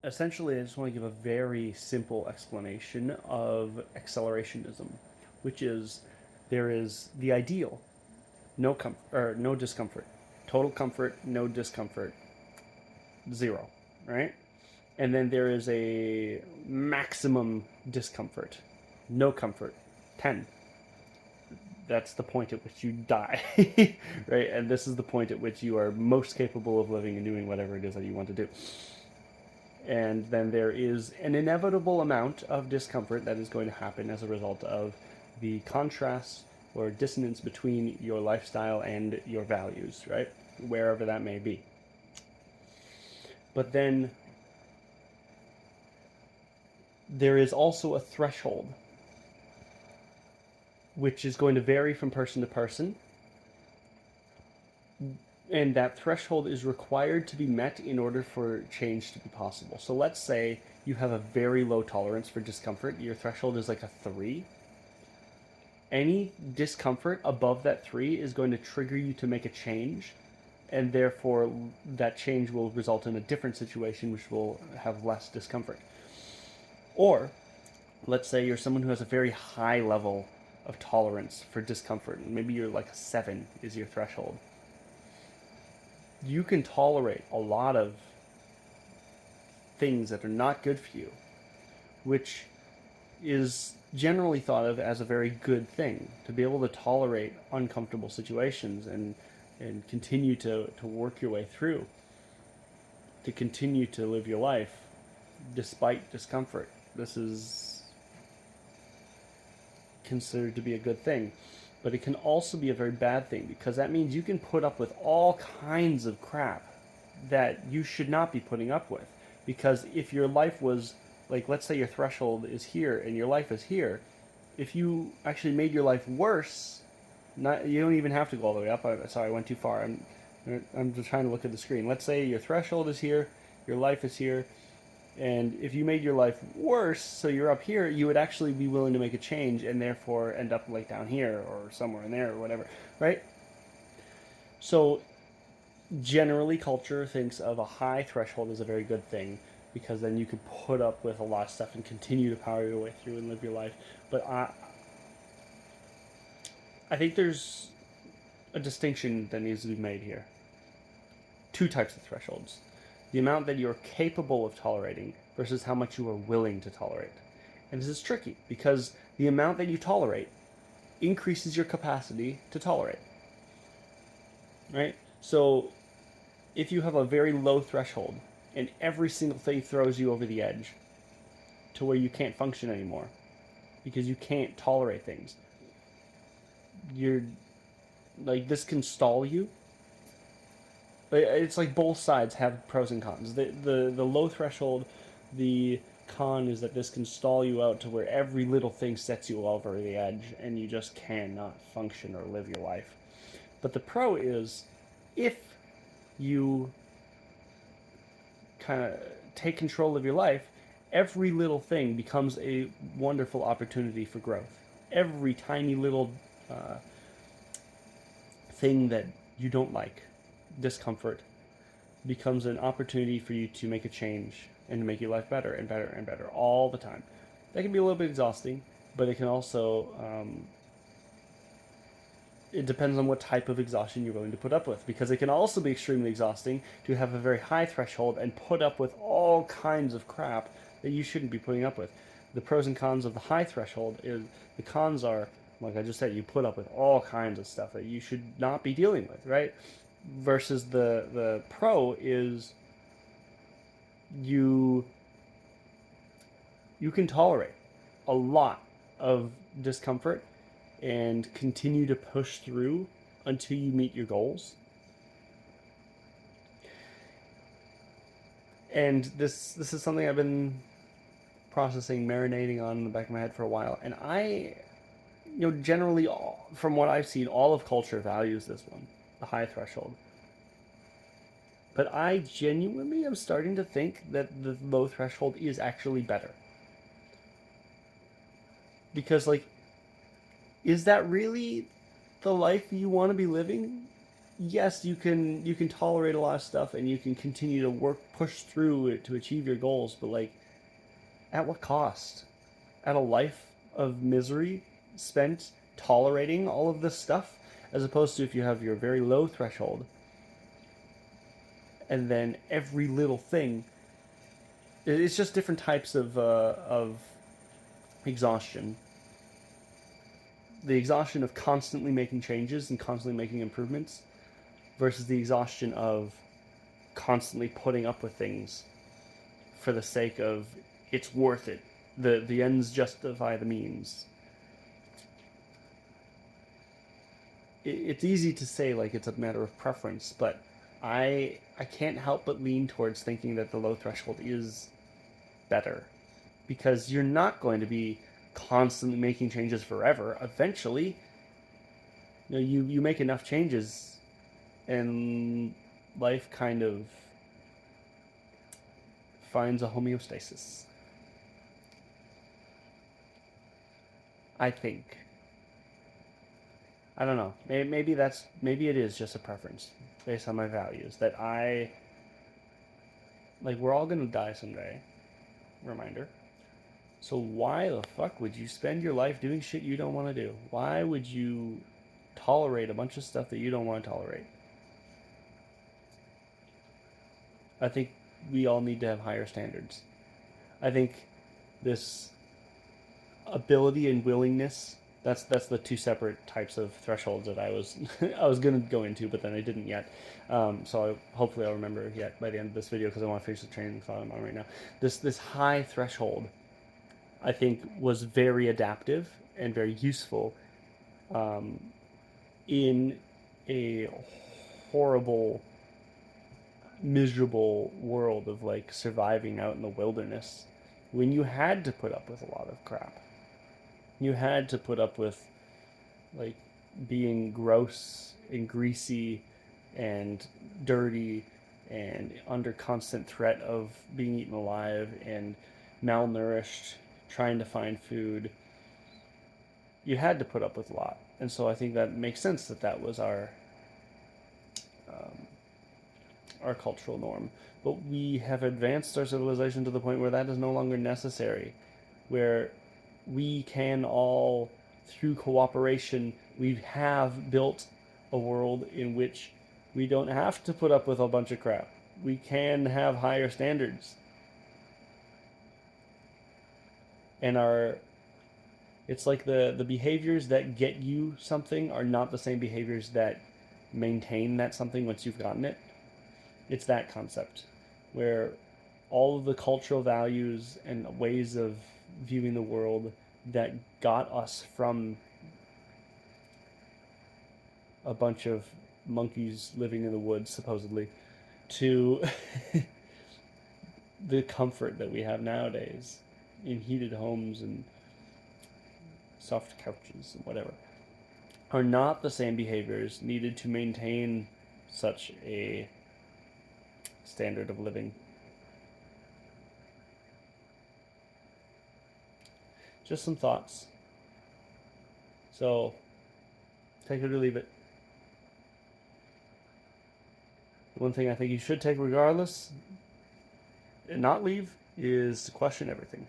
essentially, I just want to give a very simple explanation of accelerationism, which is there is the ideal, no comfort or no discomfort, total comfort, no discomfort, zero, right? And then there is a maximum discomfort, no comfort, 10. That's the point at which you die, right? And this is the point at which you are most capable of living and doing whatever it is that you want to do. And then there is an inevitable amount of discomfort that is going to happen as a result of the contrast or dissonance between your lifestyle and your values, right? Wherever that may be. But then there is also a threshold, which is going to vary from person to person. And that threshold is required to be met in order for change to be possible. So let's say you have a very low tolerance for discomfort. Your threshold is like a 3. Any discomfort above that 3 is going to trigger you to make a change, and therefore that change will result in a different situation which will have less discomfort. Or let's say you're someone who has a very high level of tolerance for discomfort. Maybe you're like a 7 is your threshold. You can tolerate a lot of things that are not good for you, which is generally thought of as a very good thing, to be able to tolerate uncomfortable situations and continue to work your way through, to continue to live your life despite discomfort. This is considered to be a good thing. But it can also be a very bad thing, because that means you can put up with all kinds of crap that you should not be putting up with. Because if your life was, like, let's say your threshold is here and your life is here, if you actually made your life worse, not, you don't even have to go all the way up. Sorry, I went too far. I'm just trying to look at the screen. Let's say your threshold is here, your life is here, and if you made your life worse, so you're up here, you would actually be willing to make a change and therefore end up like down here or somewhere in there or whatever, right? So generally, culture thinks of a high threshold as a very good thing, because then you can put up with a lot of stuff and continue to power your way through and live your life. But I think there's a distinction that needs to be made here. Two types of thresholds: the amount that you're capable of tolerating versus how much you are willing to tolerate. And this is tricky because the amount that you tolerate increases your capacity to tolerate, right? So if you have a very low threshold and every single thing throws you over the edge to where you can't function anymore because you can't tolerate things, you're like, this can stall you. It's like both sides have pros and cons. The low threshold, the con is that this can stall you out to where every little thing sets you over the edge and you just cannot function or live your life. But the pro is, if you kind of take control of your life, every little thing becomes a wonderful opportunity for growth. Every tiny little thing that you don't like, discomfort, becomes an opportunity for you to make a change and to make your life better and better and better all the time. That can be a little bit exhausting, but it can also, it depends on what type of exhaustion you're willing to put up with, because it can also be extremely exhausting to have a very high threshold and put up with all kinds of crap that you shouldn't be putting up with. The pros and cons of the high threshold is, the cons are, like I just said, you put up with all kinds of stuff that you should not be dealing with, right? Versus the pro is, you you can tolerate a lot of discomfort and continue to push through until you meet your goals. And this is something I've been processing, marinating on in the back of my head for a while. And generally, from what I've seen, all of culture values this one, the high threshold. But I genuinely am starting to think that the low threshold is actually better. Because, like, is that really the life you want to be living? yes, you can tolerate a lot of stuff and you can continue to push through it to achieve your goals, but like at what cost? At a life of misery spent tolerating all of this stuff, as opposed to if you have your very low threshold and then every little thing. It's just different types of exhaustion. The exhaustion of constantly making changes and constantly making improvements versus the exhaustion of constantly putting up with things for the sake of it's worth it. The ends justify the means. It's easy to say like it's a matter of preference, but I can't help but lean towards thinking that the low threshold is better because you're not going to be constantly making changes forever. Eventually, you make enough changes and life kind of finds a homeostasis. I think. I don't know. Maybe it is just a preference based on my values that I like. We're all gonna die someday. Reminder. So why the fuck would you spend your life doing shit you don't want to do? Why would you tolerate a bunch of stuff that you don't want to tolerate? I think we all need to have higher standards. I think this ability and willingness, that's the two separate types of thresholds that I was I was gonna go into, but then I didn't yet. Hopefully I'll remember yet by the end of this video because I want to finish the training thought I'm on right now. This high threshold, I think, was very adaptive and very useful um, in a horrible, miserable world of like surviving out in the wilderness when you had to put up with a lot of crap. You had to put up with like being gross and greasy and dirty and under constant threat of being eaten alive and malnourished, trying to find food. You had to put up with a lot, and so I think that makes sense that that was um, our cultural norm. But we have advanced our civilization to the point where that is no longer necessary, where we can all, through cooperation, we have built a world in which we don't have to put up with a bunch of crap. We can have higher standards. And our it's like the behaviors that get you something are not the same behaviors that maintain that something once you've gotten it. It's that concept where all of the cultural values and ways of viewing the world that got us from a bunch of monkeys living in the woods, supposedly, to the comfort that we have nowadays in heated homes and soft couches and whatever, are not the same behaviors needed to maintain such a standard of living. Just some thoughts. So, take it or leave it. One thing I think you should take regardless and not leave is to question everything.